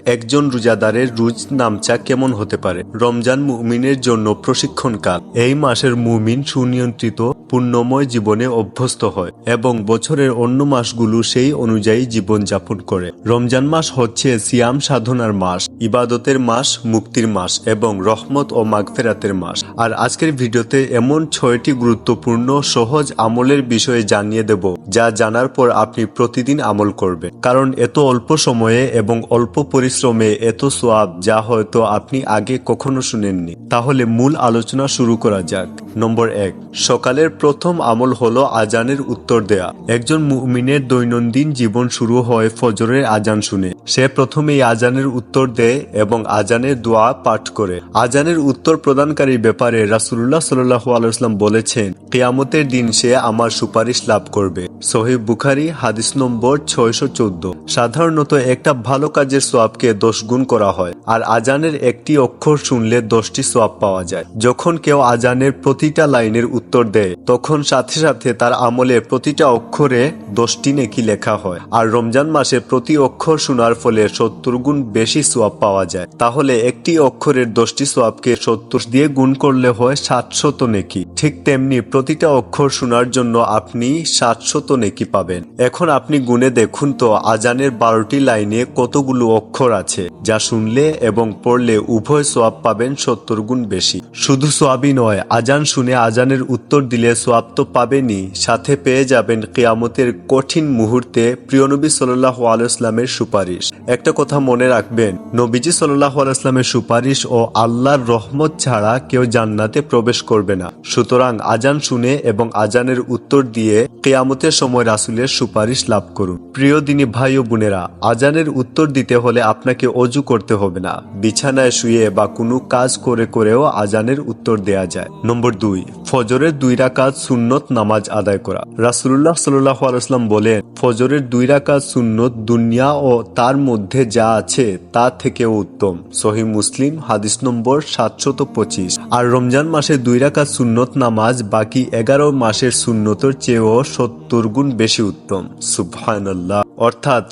একজন রোজাদারের রোজ নামচা কেমন হতে পারে? রমজান মুমিনের জন্য প্রশিক্ষণকাল। এই মাসের মুমিন সুনিয়ন্ত্রিত পুণ্যময় জীবনে অভ্যস্ত হয় এবং বছরের অন্য মাসগুলো সেই অনুযায়ী জীবন যাপন করে। রমজান মাস হচ্ছে সিয়াম সাধনার মাস, ইবাদতের মাস, মুক্তির মাস এবং রহমত ও মাগফিরাতের মাস। আর আজকের ভিডিওতে এমন 6টি গুরুত্বপূর্ণ সহজ আমলের বিষয়ে জানিয়ে দেব, যা জানার পর আপনি প্রতিদিন আমল করবেন। কারণ এত অল্প সময়ে এবং অল্প পরিশ্রমে এত সোয়াব, যা হয়তো আপনি আগে কখনো শুনেননি। তাহলে মূল আলোচনা শুরু করা যাক। নম্বর 1, সকালের প্রথম আমল হলো আজানের উত্তর দেয়া। একজন মুমিনের দৈনন্দিন জীবন শুরু হয় ফজরের আজান শুনে। সে প্রথমেই আজানের উত্তর দেয় এবং আজানের দোয়া পাঠ করে। আজানের উত্তর প্রদানকারীর ব্যাপারে রাসূলুল্লাহ সাল্লাল্লাহু আলাইহি ওয়াসাল্লাম বলেছেন, কিয়ামতের দিন সে আমার সুপারিশ লাভ করবে। সহিহ বুখারী হাদিস নম্বর 614। সাধারণত একটা ভালো কাজের সোয়াবকে 10 গুণ করা হয়, আর আজানের একটি অক্ষর শুনলে 10টি সোয়াব পাওয়া যায়। যখন কেউ আজানের প্রতিটা লাইনের উত্তর দেয়, তখন সাথে সাথে তার আমলের প্রতিটা অক্ষরে 10টি নেকি লেখা হয়। আর রমজান মাসে প্রতি অক্ষর শোনার ফলে 70 গুণ বেশি সোয়াব পাওয়া যায়। তাহলে একটি অক্ষরের 10টি সোয়াবকে 70 দিয়ে গুণ করলে হয় 700 নেকি। ঠিক তেমনি প্রতিটা অক্ষর শোনার জন্য আপনি 700 নেকি পাবেন। এখন আপনি গুণে দেখুন তো, আজানের 12টি লাইনে কতগুলো অক্ষর আছে, যা শুনলে এবং পড়লে উভয় সোয়াব পাবেন 70 গুণ বেশি। শুধু সোয়াবই নয়, আজান শুনে আজানের উত্তর দিলে সোয়াব তো পাবেনই, সাথে পেয়ে যাবেন কিয়ামতের কঠিন মুহূর্তে প্রিয় নবী সাল্লাল্লাহু আলাইহি ওয়াসাল্লামের সুপারিশ। একটা কথা মনে রাখবেন, নবীজি সাল্লাল্লাহু আলাইহি ওয়াসাল্লামের সুপারিশ ও আল্লাহর রহমত ছাড়া কেউ জান্নাতে প্রবেশ করবে না। সুতরাং আজান শুনে এবং আজানের উত্তর দিয়ে কিয়ামতের সময় রাসূলের সুপারিশ লাভ করুন। প্রিয় দিনী ভাই ও বোনেরা, আজানের উত্তর দিতে হলে আপনাকে অজু করতে হবে না। বিছানায় শুয়ে বা কোনো কাজ করে করেও আজানের উত্তর দেয়া যায়। নম্বর 2, ফজরের 2 রাকাত সুন্নত নামাজ আদায় করা। রাসূলুল্লাহ সাল্লাল্লাহু আলাইহি ওয়াসাল্লাম বলেন, ফজরের 2 রাকাত সুন্নত দুনিয়া ও তার মধ্যে যা আছে তা থেকেও উত্তম। সহিহ মুসলিম হাদিস নম্বর 725। আর রমজান মাসে 2 রাকাত সুন্নত নামাজ বাকি 11 মাসের সুন্নতের চেয়েও 70 গুণ বেশি উত্তম। সুবহানাল্লাহ। অর্থাৎ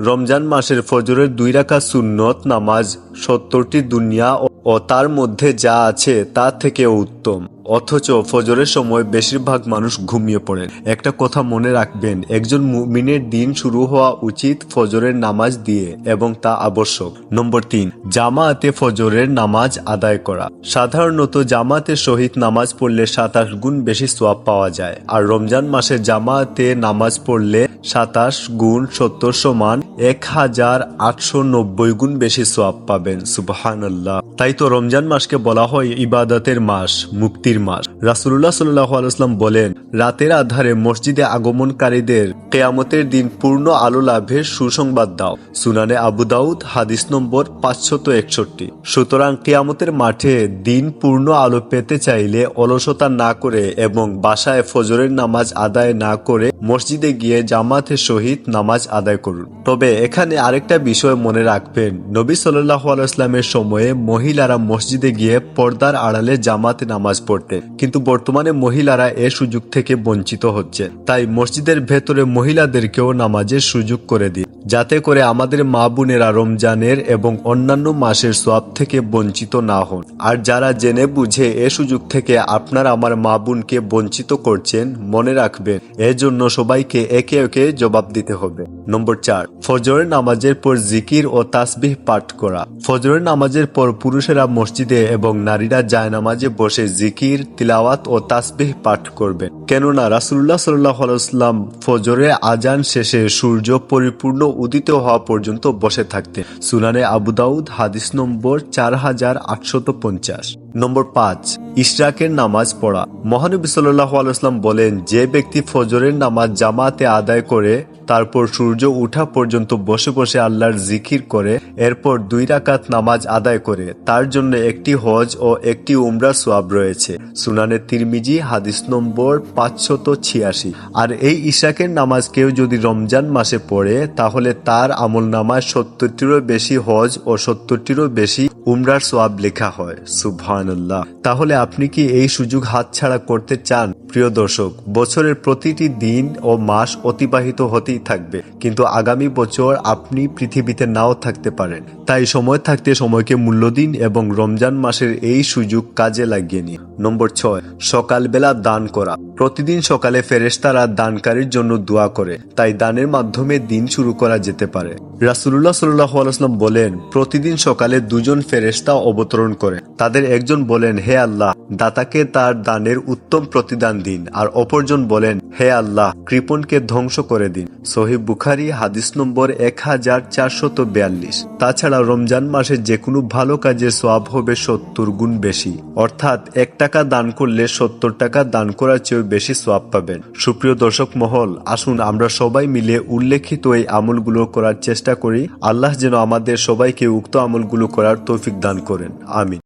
রমজান মাসের ফজরের 2 রাকাত সুন্নত নামাজ 70টি দুনিয়া ও তার মধ্যে যা আছে তা থেকেও উত্তম। অথচ ফজরের সময় বেশিরভাগ মানুষ ঘুমিয়ে পড়েন। একটা কথা মনে রাখবেন, একজন মুমিনের দিন শুরু হওয়া উচিত ফজরের নামাজ দিয়ে এবং তা আবশ্যক। নম্বর 3, জামাতে ফজরের নামাজ আদায় করা। সাধারণত জামাতের সহিত নামাজ পড়লে 27 গুণ বেশি সোয়াব পাওয়া যায়। আর রমজান মাসে জামাতে নামাজ পড়লে 27 গুণ 70 সমান 1890 গুণ বেশি সোয়াব পাবেন। সুবহানাল্লাহ। তাই তো রমজান মাসকে বলা হয় ইবাদতের মাস, মুক্তির মাস। রাসূলুল্লাহ সাল্লাল্লাহু আলাইহি ওয়াসাল্লাম বলেন, রাতের আধারে মসজিদে আগমনকারীদের কিয়ামতের দিন পূর্ণ আলো লাভের সুসংবাদ দাও। সুনানে আবু দাউদ হাদিস নম্বর 561। সুতরাং কিয়ামতের মাঠে দিন পূর্ণ আলো পেতে চাইলে অলসতা না করে এবং বাসায় ফজরের নামাজ আদায় না করে মসজিদে গিয়ে জামাতের সহিত নামাজ আদায় করুন। তবে এখানে আরেকটা বিষয় মনে রাখবেন, নবী সাল্লাল্লাহু আলাইহি ওয়াসাল্লামের সময়ে মহিলারা মসজিদে গিয়ে পর্দার আড়ালে জামাতে নামাজ পড়তেন, কিন্তু বর্তমানে মহিলারা এ সুযোগ থেকে বঞ্চিত হচ্ছে। তাই মসজিদের ভেতরে মহিলাদেরকেও নামাজের সুযোগ করে দিন, যাতে করে আমাদের মা বোনেরা রমজানের এবং অন্যান্য মাসের সোয়াব থেকে বঞ্চিত না হন। আর যারা জেনে বুঝে এ সুযোগ থেকে আপনার আমার মা বোনকে বঞ্চিত করছেন, মনে রাখবেন এজন্য সবাইকে একে একে জবাব দিতে হবে। নম্বর 4, ফজরের নামাজের পর জিকির ও তাসবিহ পাঠ করা। ফজরের নামাজের পর পুরুষেরা মসজিদে এবং নারীরা জায়নামাজে বসে জিকির, তিলাওয়াত ও তাসবিহ পাঠ করবেন। কেননা রাসূলুল্লাহ সাল্লাল্লাহু আলাইহি ওয়াসাল্লাম ফজরের আজান শেষে সূর্য পরিপূর্ণ উদিত হওয়া পর্যন্ত বসে থাকতেন। সুনানে আবু দাউদ হাদিস নম্বর 4850। নম্বর 5, ইশরাকের নামাজ পড়া। মহানবী সাল্লাল্লাহু আলাইহি ওয়াসাল্লাম বলেন, যে ব্যক্তি ফজরের নামাজ জামাতে আদায় করে তারপর সূর্য উঠা পর্যন্ত বসে বসে আল্লাহর জিকির করে, এরপর 2 রাকাত নামাজ আদায় করে, তার জন্য একটি হজ ও একটি উমরার সওয়াব রয়েছে। সুনানে তিরমিজি হাদিস নম্বর 586। আর এই ইশরাকের নামাজ কেউ যদি রমজান মাসে পড়ে, তাহলে তার আমলনামায় 70টিরও বেশি হজ ও 70টিরও বেশি উমরার সওয়াব লেখা হয়। সুবহানাল্লাহ। তাহলে আপনি কি এই সুযোগ হাতছাড়া করতে চান? প্রিয় দর্শক, বছরের প্রতিটি দিন ও মাস অতিবাহিত হতেই থাকবে, কিন্তু আগামী বছর আপনি পৃথিবীতে নাও থাকতে পারেন। তাই সময় থাকতে সময়কে মূল্য দিন এবং রমজান মাসের এই সুযোগ কাজে লাগিয়ে নিন। নম্বর 6, সকালবেলা দান করা। প্রতিদিন সকালে ফেরেশতারা দানকারীর জন্য দোয়া করে, তাই দানের মাধ্যমে দিন শুরু করা যেতে পারে। রাসূলুল্লাহ সাল্লাল্লাহু আলাইহি ওয়াসাল্লাম বলেন, প্রতিদিন সকালে দুজন ফেরেশতা অবতরণ করে। তাদের একজন বলেন, হে আল্লাহ, দাতাকে তার দানের উত্তম প্রতিদান দিন, আর অপরজন বলেন, হে আল্লাহ, কৃপণকে ধ্বংস করে দিন। সহিহ বুখারী হাদিস নম্বর 1442। তাছাড়া রমজান মাসে যে কোনো ভালো কাজের সওয়াব হবে 70 গুণ বেশি, অর্থাৎ 1 টাকা দান করলে 70 টাকা দান করার চেয়ে বেশি সওয়াব পাবেন। সুপ্রিয় দর্শক মহল, আসুন আমরা সবাই মিলে উল্লেখিত এই আমলগুলো করার চেষ্টা করি। আল্লাহ যেন আমাদের সবাইকে উক্ত আমলগুলো করার তৌফিক দান করেন। আমিন।